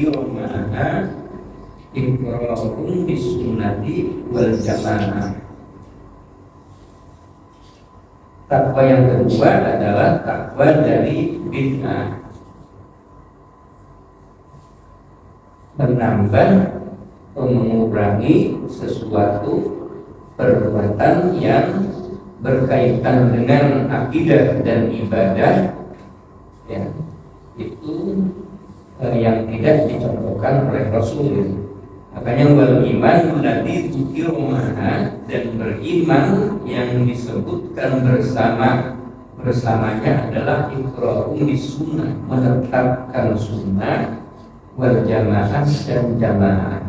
yukiromaha ikrarun bisunnati wal jamaah. Takwa yang kedua adalah takwa dari bid'ah, menambah atau mengurangi sesuatu perbuatan yang berkaitan dengan akidah dan ibadah, ya, itu yang tidak dicontohkan oleh Rasul. Makanya wal iman berarti tukiromaha, dan beriman yang disebutkan bersamanya adalah iqra'un sunnah, menetapkan sunnah, wal jamaah dan jamaah.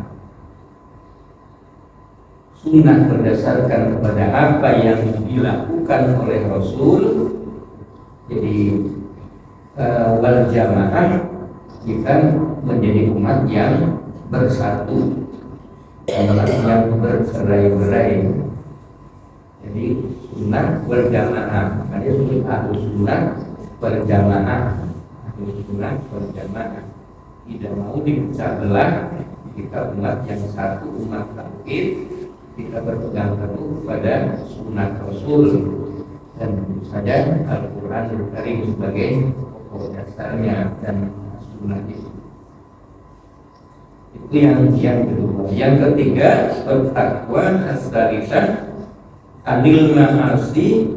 Sunnah berdasarkan kepada apa yang dilakukan oleh Rasul. Jadi wal jamaah kita menjadi umat yang bersatu, umat yang bercerai-berai. Jadi sunnah wal jamaah, makanya disebut ahlu sunnah wal jamaah. Ahlu sunnah wal jamaah tidak mau dipecah belah. Kita umat yang satu, umat tauhid, kita berpegang teguh pada sunnah Rasul, dan tentu saja Al-Quran Al-Karim sebagai pokok dasarnya dan sunnah itu. Itu yang kedua. Yang ketiga, bertakwa as-salisah anil ma'asi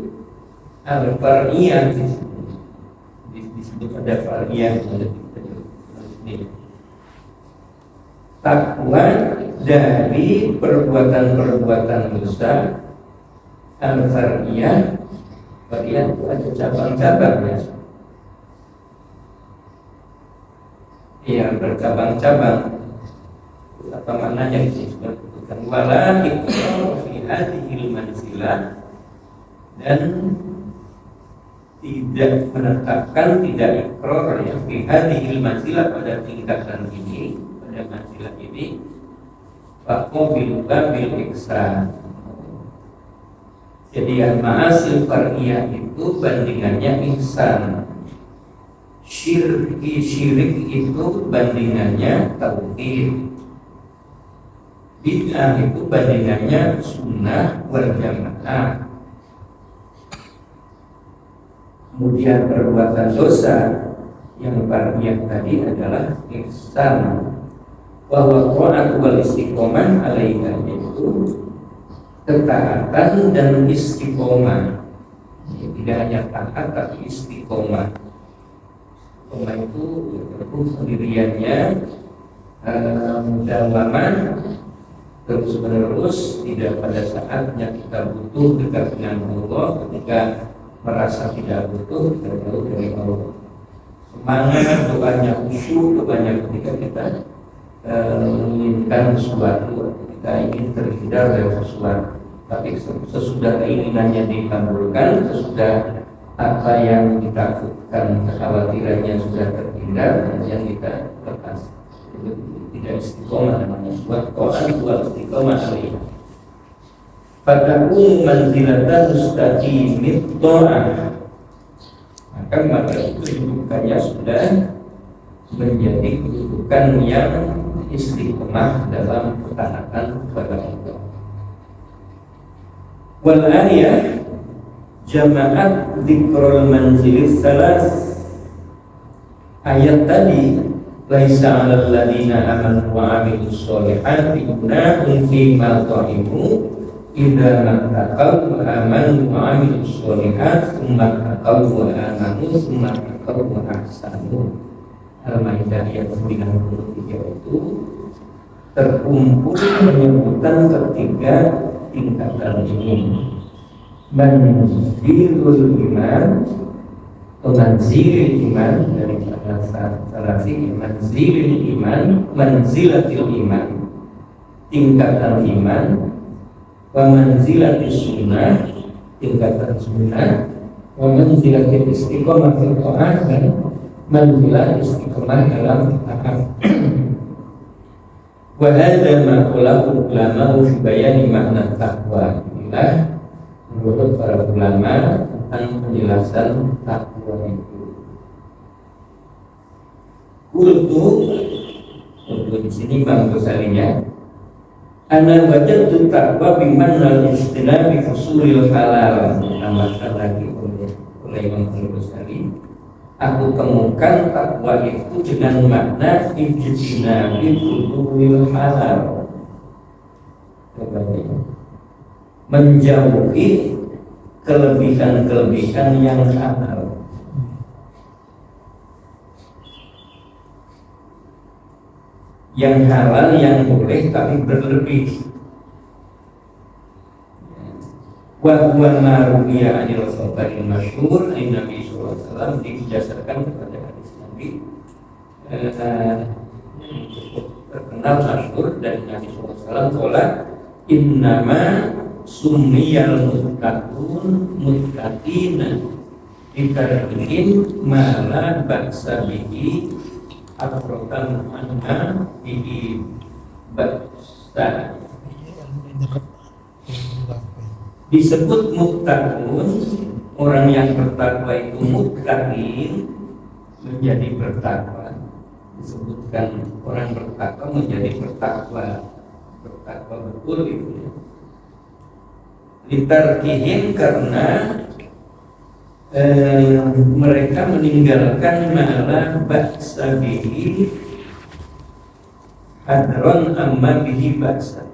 al-far'iyah. Disebut ada far'iyah. Takwa dari perbuatan-perbuatan dosa al-far'iyah. Far'iyah itu ada cabang-cabangnya. Iya, bercabang-cabang. Apa maknanya disebutkan wala iqrar fi hadhil manzilah, dan tidak menetapkan, tidak iqrar ya fi hadhil manzilah, pada tingkatan ini, pada manzilah ini, faqabil bil ihsan. Jadi al-ma'asil far'iyah itu bandingannya ihsan. Syirik itu bandingannya tauhid. Bid'ah itu bandingannya sunnah wal jamaah. Kemudian perbuatan dosa yang far'iyah tadi adalah ihsan. Bahwa ta'at wal istiqomah alaiha, itu ketaatan dan istiqomah. Tidak hanya taat tapi istiqomah. Istiqomah itu terus pendiriannya mudawamah, terus menerus, tidak pada saatnya kita butuh dekat dengan Allah, ketika merasa tidak butuh kita jauh dari Allah. Semangat doanya khusyuk, doanya ketika kita menginginkan sesuatu, kita ingin terhindar dari sesuatu. Tapi sesudah keinginannya dikabulkan, sesudah apa yang ditakutkan, kekhawatirannya sudah terhindar, yang kita lepas. Tidak istiqomah namanya. Buat Quran buat istiqomah alaihi. Fataku manzilatan mustaqimit ta'ah. Maka itu kedudukannya sudah menjadi kedudukan yang istiqomah dalam ketaatan kepada Allah. Wal ayat jama'at dzikrul manzilis salas. Ayat tadi, laisa 'alal ladzina amanu wa 'amilus sholihati junahun fima ta'imu idza mattaqaw wa amanu wa 'amilus sholihat tsumma taqaw wa amanu tsumma taqaw wa ahsanu. Al-Maidah ayat 93 itu terkumpul penyebutan ketiga tingkatan ini. Manzilul iman, manzilul iman dari bahasa Arabik, manzilul iman, manzilatil iman, tingkatan iman, wa manzilatis sunnah, tingkatan sunnah, wa manzilatil istiqomah fil ta'ah, dan manzilah istiqomah dalam taat. Wa hadza ma qalahu ulama fi bayani makna taqwa. Inilah menurut para ulama tentang penjelasan takwa itu. Kultu di sini Imam Ghazalinya, ana wajadtu taqwa biman al-istina bi fusulil halal. Tambahkan lagi oleh Imam Ghazali, aku temukan takwa itu dengan makna ijtina bi fusulil halal, menjauhi kelebihan-kelebihan yang halal. Yang halal, yang boleh tapi berlebih. Wa huwa ma ruwiya 'anil khabaril masyhur an Nabi sallallahu alaihi wasallam, didasarkan kepada hadis Nabi cukup terkenal masyhur dari Nabi sallallahu alaihi wasallam, qala innama summiyal muttaqun muttaqina bitarkin ma la ba'sa bihi atrokan anha bihi ba'sa. Disebut muttaqun, orang yang bertakwa itu muttaqin, menjadi bertakwa. Disebutkan orang bertakwa menjadi bertakwa betul itu. Litarkihim, karena mereka meninggalkan malah ba'sa bihi hadron amma bihi ba'sa.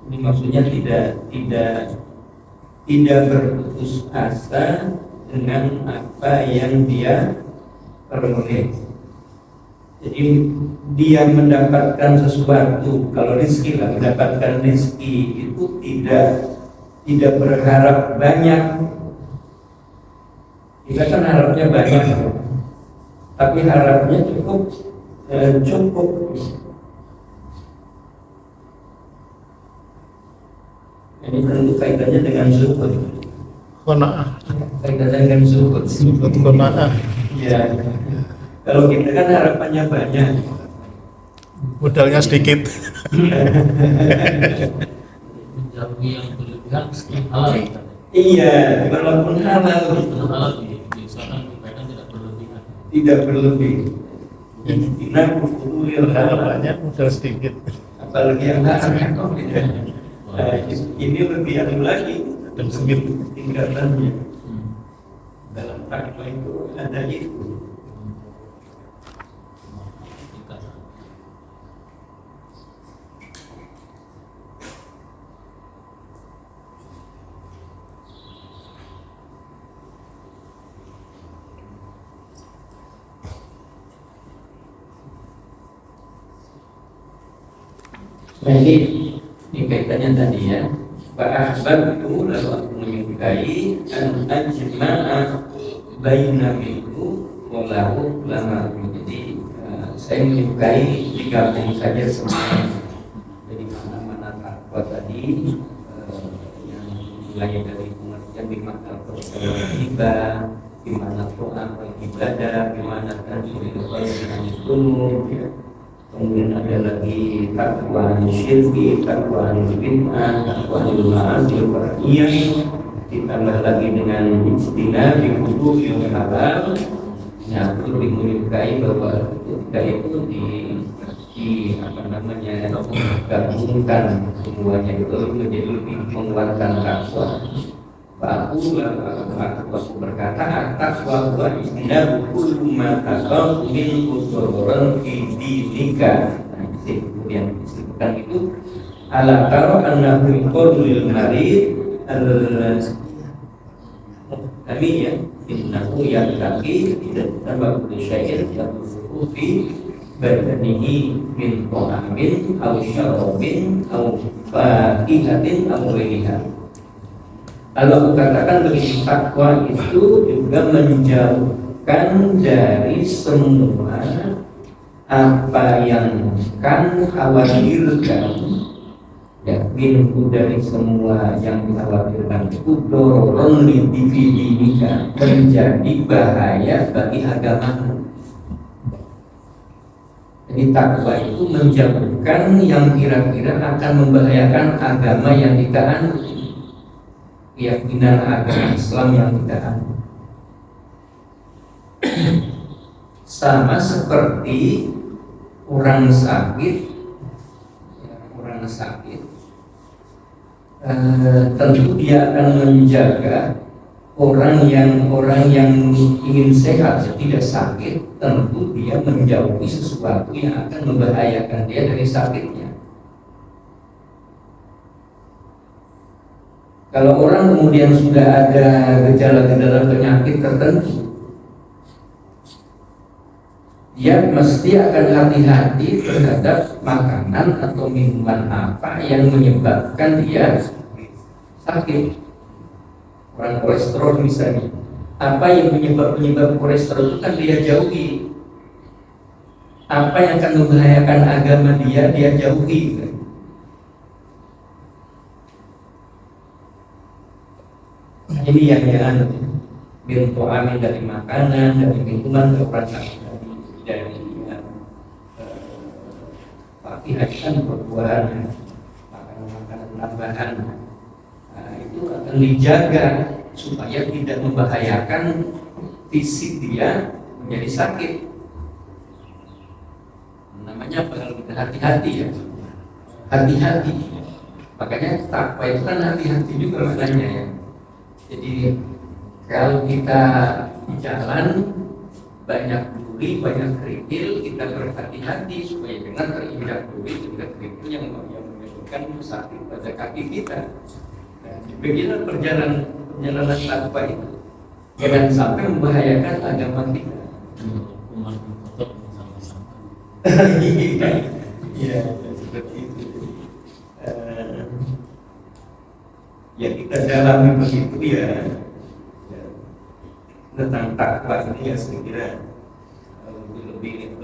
Ini maksudnya tidak berputus asa dengan apa yang dia peroleh. Jadi dia mendapatkan sesuatu, kalau rezeki lah, mendapatkan rezeki itu tidak berharap banyak. Kita kan harapnya banyak, tapi harapnya cukup. Ini tentu kaitannya dengan zuhud. Qanaah. Kaitannya dengan zuhud. Zuhud qanaah. Ya. Kalau kita kan harapannya banyak, Modalnya sedikit. Menjauhi yang berlebihan meski halal. iya, walaupun halal Halal misalkan kebaikan tidak berlebihan. tidak berlebih. Inna kufuril halal, Banyak modal sedikit. apalagi yang haram. Ini lebih anu lagi Dan sengit. tingkatannya. Dalam takwa itu ada itu. Nah ini kaitannya tadi ya. Fa'ahbab itu lalu aku menyukai an ajma'a baina minhu walahu lama. Jadi saya menyukai digabung saja semua dari mana-mana takwa tadi, yang mulai dari pengertian di mana ibadah, di mana doa ibadah, di mana dengan itu. Kemudian ada lagi takwa syirki, takwa bid'ah, takwa ma'asi far'iyah, ditambah lagi dengan istinab di hukum yang halal. Nah, perlu dimuliakan bahwa ketika itu gabungkan semuanya itu menjadi lebih menguatkan takwa. Aku berkata takwa wa istinab kullu ma tasawwur min usulan fi dinika. Kemudian disebutkan itu ala taro annahu qawlul marid al-muhtamiyah innahu yattaqi tidak tambah syai'in yadkhulu fi badanihi min ta'amin aw syarabin aw faqihatin aw ghairiha. Kalau aku katakan begini, takwa itu juga menjauhkan dari semua apa yang kan khawatirkan, ya, minhu dari semua yang dikhawatirkan itu dorong didinika, menjadi bahaya bagi agama. Jadi takwa itu menjauhkan yang kira-kira akan membahayakan agama yang kita anut, keyakinan agama Islam yang kita anut. Sama seperti orang sakit, tentu dia akan menjaga orang yang ingin sehat tidak sakit, tentu dia menjauhi sesuatu yang akan membahayakan dia dari sakitnya. Kalau orang kemudian sudah ada gejala-gejala penyakit tertentu, dia mesti akan hati-hati terhadap makanan atau minuman apa yang menyebabkan dia sakit. Orang kolesterol misalnya, apa yang penyebab kolesterol itu kan dia jauhi. Apa yang akan membahayakan agama dia jauhi. Ini yang bentuk amin dari makanan, dari minuman, dari pakihan buah-buahan, makanan tambahan. Itu akan dijaga supaya tidak membahayakan fisik dia menjadi sakit. Namanya kalau kita hati-hati ya, hati-hati. Makanya takwa itu kan hati-hati juga maknanya ya. Jadi kalau kita jalan banyak duri, banyak kerikil, kita berhati-hati supaya jangan terinjak duri, terinjak kerikil yang menyebabkan sakit pada kaki kita. Beginilah perjalanan takwa itu, jangan sampai membahayakan agama kita. Iya, seperti itu. Ya kita dalami begitu ya. Tentang takwa ini ya saya kira lebih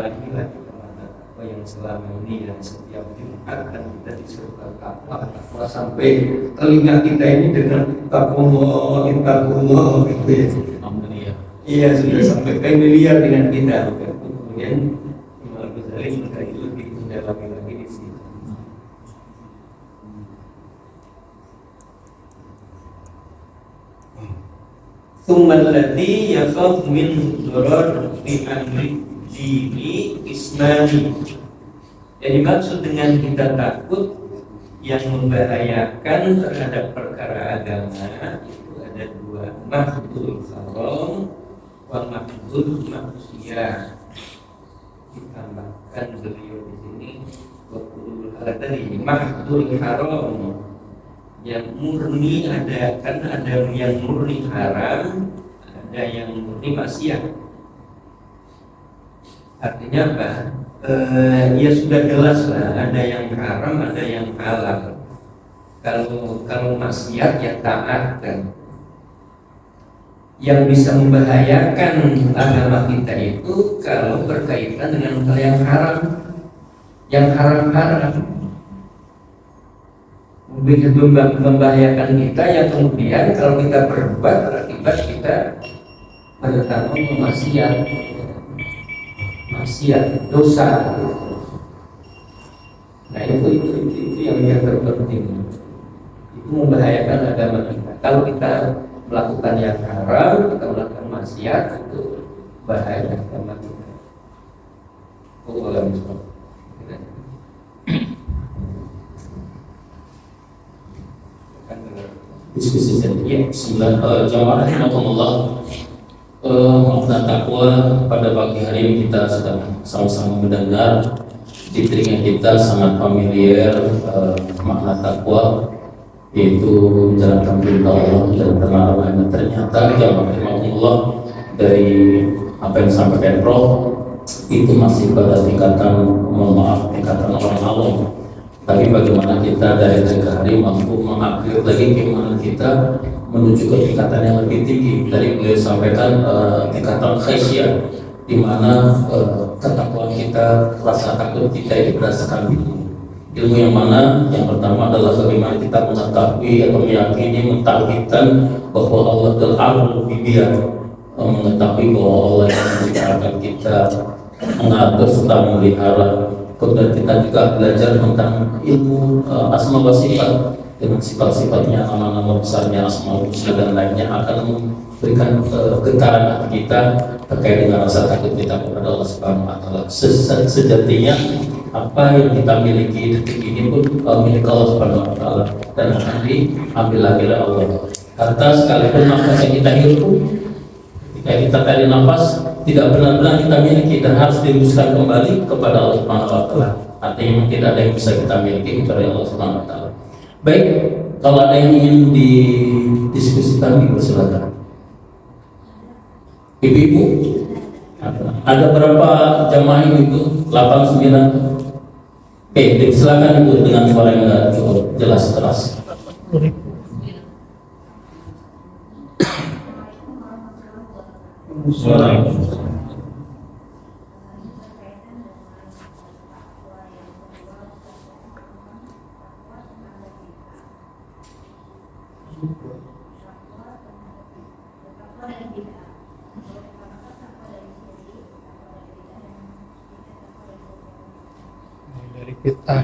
lagi lah apa yang selama ini dan setiap Jumat kan kita disuruh takwa sampai telinga kita ini dengan takullah gitu ya. Iya sudah sampai familiar dengan kita. Kemudian Imam Ghazali mengkaji lebih mendalami lagi di sini. Tsummal ladzi yakhaf min dharar fi amri dini isnani. Jadi maksud dengan kita takut yang membahayakan terhadap perkara agama itu ada dua, mahdhul haram wa mahdhul maksiyah. Ditambahkan beliau di sini waqul tadi mahdhul haram yang murni ada, kan ada yang murni haram, ada yang murni maksiat. Artinya apa? Ya sudah jelas lah, ada yang haram, ada yang halal. Kalau maksiat ya taat kan. Yang bisa membahayakan agama kita itu kalau berkaitan dengan hal yang haram, yang haram-haram. Begitu membahayakan kita yang kemudian kalau kita berbuat berakibat kita bertanggung maksiat dosa. Nah itu yang terpenting. Itu membahayakan agama kita. Kalau kita melakukan yang haram, kita melakukan maksiat, itu bahaya agama kita. Diskusi sedikit. Jamaah rahimakumullah. Makna takwa pada pagi hari ini kita sedang sama-sama mendengar, di telinga kita sangat familiar makna takwa, yaitu menjalankan perintah Allah dan larangannya. Ternyata jamaah rahimakumullah dari apa yang disampaikan Prof itu masih pada tingkatan, mohon maaf, tingkatan orang awam. Tapi bagaimana kita dari hari ke hari mampu mengupgrade lagi keimanan kita menuju ke tingkatan yang lebih tinggi. Tadi beliau sampaikan tingkatan khasyah, di mana ketakwaan kita, rasa takut kita itu berdasarkan ilmu yang mana? Yang pertama adalah bagaimana kita mengetahui atau meyakini, mentauhidkan bahwa Allah Al-Alim Bidiyah, mengetahui bahwa Allah yang menciptakan kita, mengatur serta memelihara. Kemudian kita juga belajar tentang ilmu asma wa sifat, dengan sifat-sifatnya, nama-nama besarnya, Asmaul Husna dan lainnya akan memberikan getaran hati kita terkait dengan rasa takut kita kepada Allah Subhanahu wa taala. Sejatinya apa yang kita miliki detik ini pun milik Allah Subhanahu wa taala dan akan diambil lagi oleh Allah. Kata sekalipun nafas yang kita hirup, ketika kita tarik nafas tidak benar-benar kita miliki dan harus dihembuskan kembali kepada Allah Subhanahu wa taala. Artinya tidak ada yang bisa kita miliki kecuali Allah Subhanahu wa taala. Baik, kalau ada yang ingin didiskusikan dipersilakan. Ibu-ibu, ada berapa jamaah ibu? 8, 9. Oke, silakan ibu dengan suara yang cukup jelas keras. Suara. Dari kita.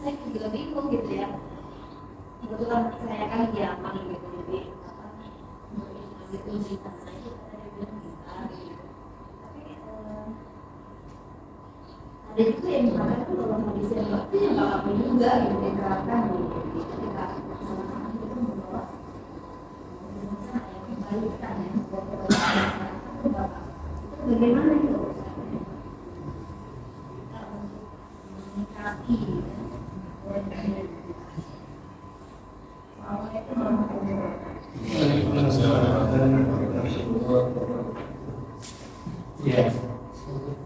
Saya juga bingung gitu ya. Kebetulan saya kan di Yaman gitu, jadi itu di sana itu ada bilang kita gitu. Tapi ada juga yang mengatakan kalau kondisi yang waktu yang nggak apa juga gitu diterapkan gitu. Ketika sama-sama kita membawa kembalikan ya itu bapak itu bagaimana itu kita untuk menyikapi Ya,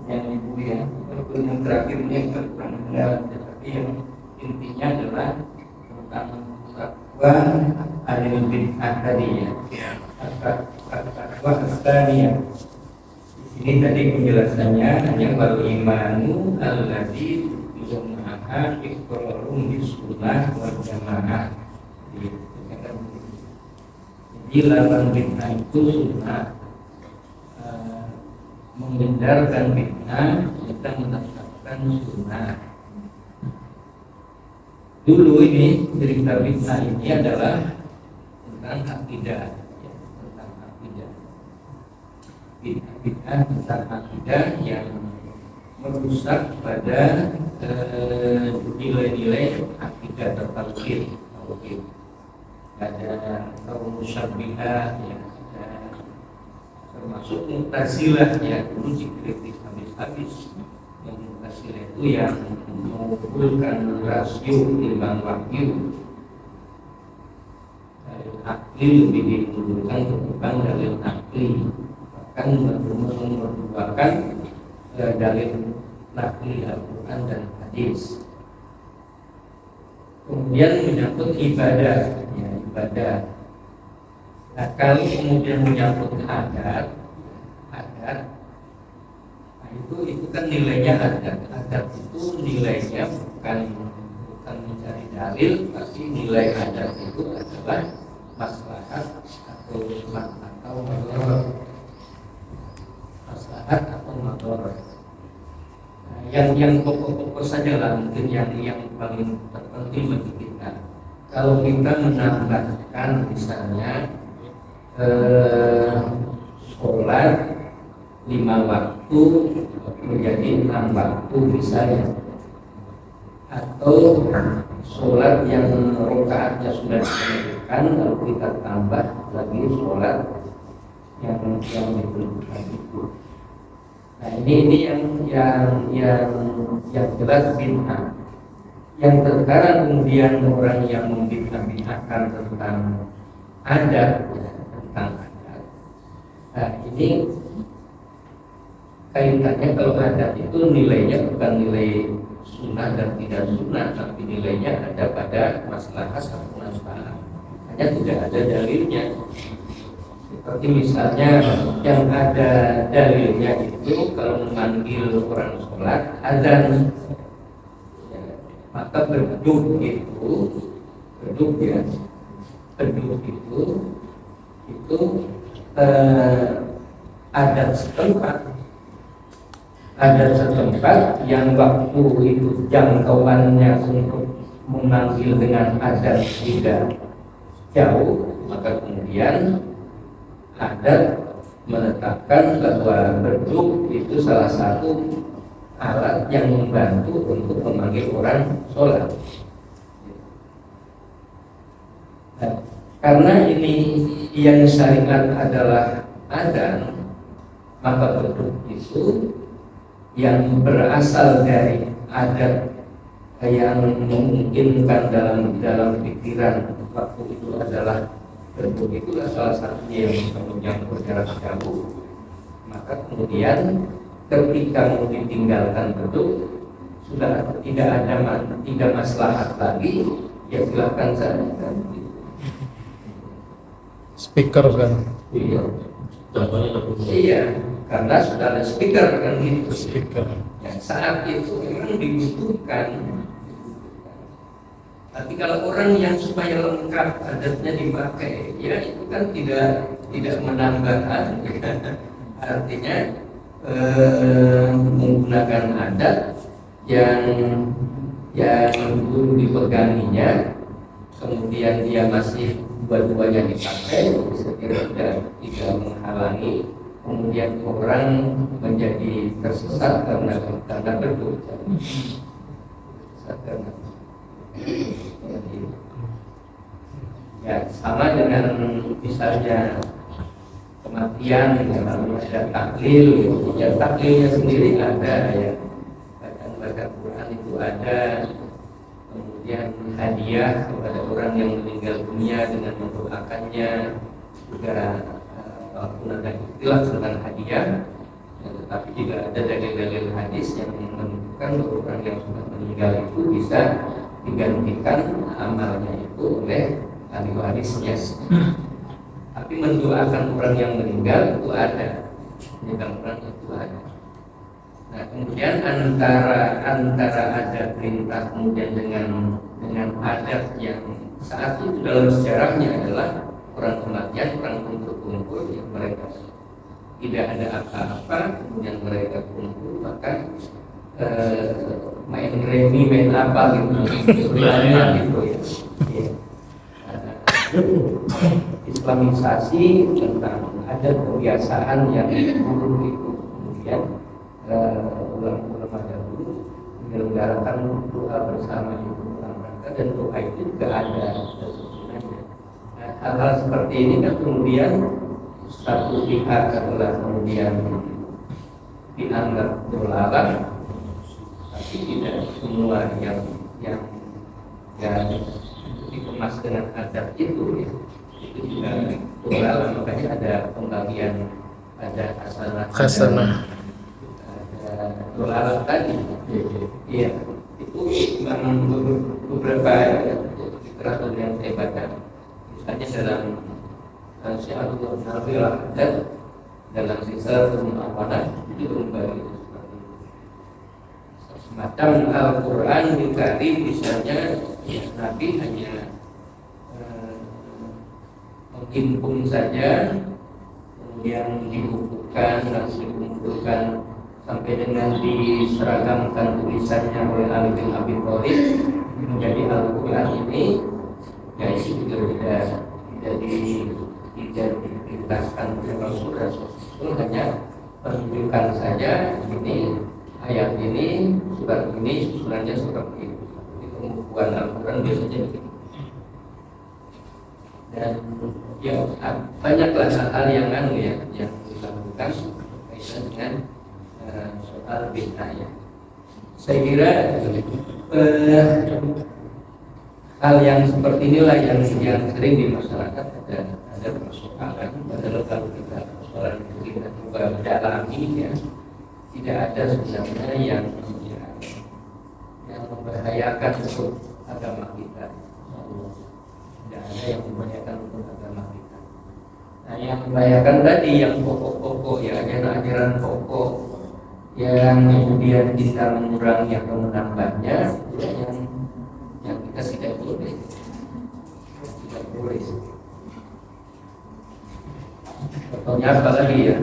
yang ibu ya, walaupun yang terakhirnya kurang benar, tetapi yang intinya adalah tentang takwa anil bid'ah tadi ya. Takwa astaniyah. Di sini tadi penjelasannya hanya wal imanu alladzi yumaha iqrarun bisunnah wal jamaah. Jadi lawan bid'ah itu sunnah. Menghindarkan bid'ah, kita menetapkan sunnah. Dulu ini cerita bid'ah ini adalah tentang akidah, ya, tentang akidah. Bid'ah tentang akidah yang merusak pada nilai-nilai akidah tertauhid. Ada kaum musyabbihah ya, termasuk Mu'tazilah ya, dulu dikritik habis-habis. Yang Mu'tazilah itu yang mengumpulkan rasio timbang wahyu, dalil akli lebih diunggulkan ketimbang dalil akli, bahkan memperduakan dalil nakli Al-Quran dan hadis. Kemudian menyangkut ibadah ya, ibadah. Nah, kalau kemudian menyangkut adat, nah itu kan nilainya adat itu nilainya bukan mencari dalil, tapi nilai adat itu adalah maslahat atau madharat, maslahat atau madharat. Nah, yang pokok-pokok saja lah mungkin yang paling terpenting bagi kita. Kalau kita menambahkan misalnya sholat 5 waktu menjadi 6 waktu misalnya, atau sholat yang rakaatnya sudah ditentukan lalu kita tambah lagi sholat yang ditentukan itu. Nah ini yang jelas bid'ah. Yang terkadang kemudian orang yang membid'ahkan tentang adat, nah ini kaitannya kalau adat itu nilainya bukan nilai sunnah dan tidak sunnah, tapi nilainya ada pada maslahat atau manfaat. Hanya tidak ada dalilnya. Seperti misalnya yang ada dalilnya itu kalau memanggil orang sholat azan, ya, maka beduk itu adat setempat yang waktu itu jangkauannya untuk memanggil dengan adat tidak jauh, maka kemudian adat menetapkan bahwa beduk itu salah satu alat yang membantu untuk memanggil orang sholat. Nah, karena ini yang syariat adalah adzan, maka beduk itu yang berasal dari adat yang memungkinkan dalam pikiran waktu itu adalah beduk itulah salah satunya yang berjarak jauh. Maka kemudian ketika mau ditinggalkan beduk sudah tidak maslahat lagi, ya silakan saja. Speaker kan. Iya. Contohnya lebih. Iya, karena sudah ada speaker kan gitu. Speaker. Ya, saat itu memang dibutuhkan. Tapi kalau orang yang supaya lengkap adatnya dipakai, ya itu kan tidak menambah artinya menggunakan adat yang dulu dipeganginya, kemudian dia masih dua-duanya dipakai, sekiranya tidak menghalangi, kemudian orang menjadi tersesat karena berdosa. Ya, sama dengan misalnya kematian, ada taklil, ya taklilnya sendiri ada ya, baca Quran itu ada, kemudian hadiah kepada orang yang meninggal dunia dengan mendoakannya juga, walaupun ada istilah tentang hadiah, ya, tetapi juga ada dalil-dalil hadis yang menunjukkan bahwa orang yang sudah meninggal itu bisa digantikan amalnya itu oleh ahli warisnya. Tapi mendoakan orang yang meninggal itu ada, meninggal orang itu ada. Nah, kemudian antara ada perintah kemudian dengan adat yang saat itu dalam sejarahnya adalah orang kematian, orang kumpul yang mereka tidak ada apa-apa, kemudian mereka kumpul, maka main remi, main apa gitu, gitu ya. Islamisasi tentang adat kebiasaan yang buruk itu, kemudian ulama dahulu menyelenggarakan doa bersama itu mereka, dan doa itu juga ada. Nah, hal-hal seperti ini kan kemudian satu pihak adalah kemudian dianggap dolalah, tapi tidak semua yang dikemas dengan adat itu ya, itu juga dolalah. Makanya ada pembagian, ada hasanah. Dolalah tadi, iya, itu memang beberapa literatur yang saya baca, misalnya dalam Syiarul Nabilah dan dalam sisa Al-Awanah itu membagi semacam Al-Quran dikali, misalnya ya, Nabi hanya menghimpun saja, kemudian dibukukan dan dikumpulkan sampai dengan diseragamkan tulisannya oleh Ali bin Abi Thalib menjadi Al-Quran ini, ya itu juga tidak dijelaskan oleh Rasul hanya menunjukkan saja ini ayat ini, surat ini, susulannya seperti itu. Di pembukuan Al-Quran biasanya begitu. Dan ya banyaklah hal-hal yang dilakukan kaitan dengan soal bid'ah ya. Saya kira hal yang seperti inilah yang sering di masyarakat ada persoalan. Padahal kalau kita persoalan itu kita coba dalami ya, tidak ada sebenarnya membahayakan untuk agama kita. Tidak ada yang membahayakan untuk agama kita. Nah, yang membahayakan tadi yang pokok-pokok, ya ajaran-ajaran pokok yang kemudian kita mengurangi atau menambahnya, yang kita tidak boleh. Tidak boleh. Contohnya apa lagi ya?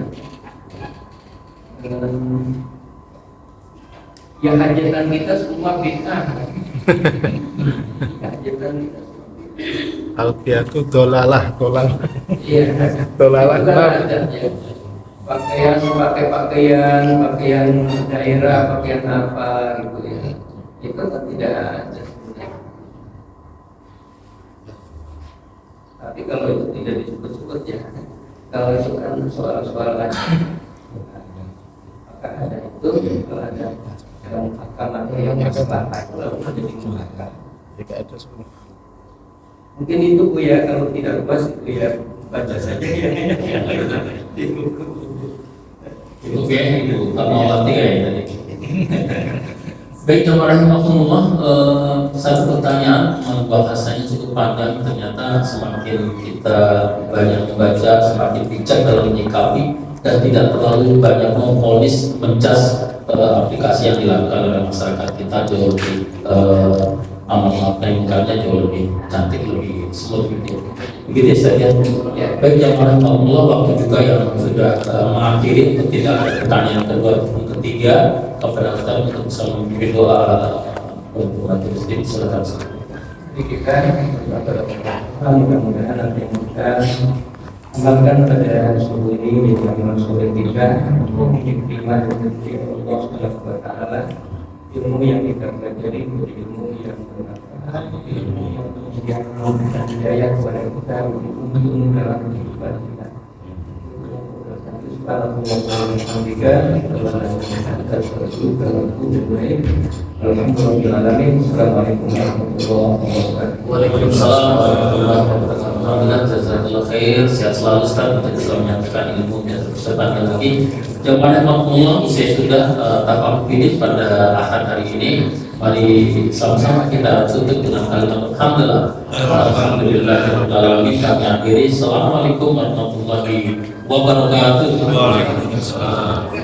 Ya hajatan kita semua bid'ah. Hajatan kita semua bid'ah. Alfiatu dolalah. Iya. Dolalah kenapa? Pakaian daerah, pakaian apa gitu ya. Itu kan tidak ada. Tapi kalau itu tidak disebut-sebut ya, kalau itu kan soal-soal aja. Maka ada itu, kalau ada yang akan yang masalah, lalu menjadi mengakar. Jika ada semua. Mungkin itu Bu ya, kalau tidak puas itu ya baca saja ya. Cukup ya Ibu, Fatma 3 ya tadi. Baik, jemaah rahimakumullah, satu pertanyaan, bahasanya cukup panjang. Ternyata semakin kita banyak membaca, semakin bijak dalam menyikapi dan tidak terlalu banyak memponis, mencas aplikasi yang dilakukan oleh masyarakat kita jauh lebih amal-amalnya jauh lebih cantik, lebih smooth gitu. Begitu ya saya. Baik, jemaah rahimakumullah, waktu juga yang sudah mengakhiri. Tidak ada pertanyaan kedua ataupun ketiga, kepada Ustaz untuk bisa memimpin doa untuk majelis ini. Silakan. Jadi kita mudah-mudahan nanti kita amalkan pada subuh ini di zaman sore kita untuk diterima dan diterima Allah Subhanahu wa Ta'ala. Ilmu yang kita pelajari menjadi ilmu yang bermanfaat, ilmu yang memberikan hidayah kepada kita untuk dalam kehidupan kita. Assalamualaikum warahmatullahi wabarakatuh. Waalaikumsalam warahmatullahi wabarakatuh. Alhamdulillah, jazakallah khair. Sehat selalu Ustaz untuk bisa menyampaikan ilmu yang tersebarkan lagi. Jemaah rahimakumullah, saya sudah tafakkur finish pada akhir hari ini. Mari sama-sama kita tutup dengan kalimat alhamdulillah. Alhamdulillahirabbil alamin. Kami akhiri. Assalamualaikum warahmatullahi wabarakatuh. Waalaikumsalam.